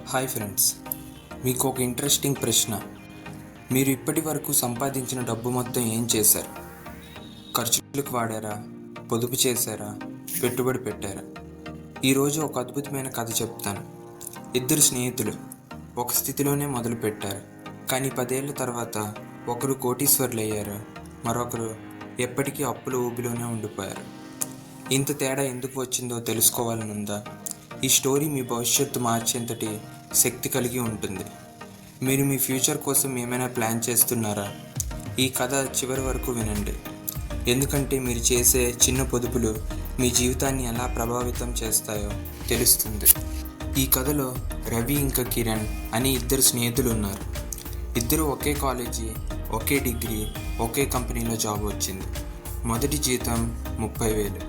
Hi friends, మీకు ఒక interesting ప్రశ్న. మీరు ఇప్పటి వరకు సంపాదించిన డబ్బు మొత్తం ఏం చేశారు? ఖర్చులకు వాడారా? పొదుపు చేశారా? పెట్టుబడి పెట్టారా? ఈరోజు ఒక అద్భుతమైన కథ చెప్తాను. ఇద్దరు స్నేహితులు ఒక స్థితిలోనే మొదలుపెట్టారు, కానీ 10 ఏళ్ల తర్వాత ఒకరు కోటీశ్వరులు అయ్యారు, మరొకరు ఎప్పటికీ అప్పుల ఊబిలోనే ఉండిపోయారు. ఇంత తేడా ఎందుకు వచ్చిందో తెలుసుకోవాలనుందా? ఈ స్టోరీ మీ భవిష్యత్తు మార్చేంతటి శక్తి కలిగి ఉంటుంది. మీరు మీ ఫ్యూచర్ కోసం ఏమైనా ప్లాన్ చేస్తున్నారా? ఈ కథ చివరి వరకు వినండి, ఎందుకంటే మీరు చేసే చిన్న పొదుపులు మీ జీవితాన్ని ఎలా ప్రభావితం చేస్తాయో తెలుస్తుంది. ఈ కథలో రవి ఇంకా కిరణ్ అని ఇద్దరు స్నేహితులు ఉన్నారు. ఇద్దరు ఒకే కాలేజీ, ఒకే డిగ్రీ, ఒకే కంపెనీలో జాబ్ వచ్చింది. మొదటి జీతం 30,000,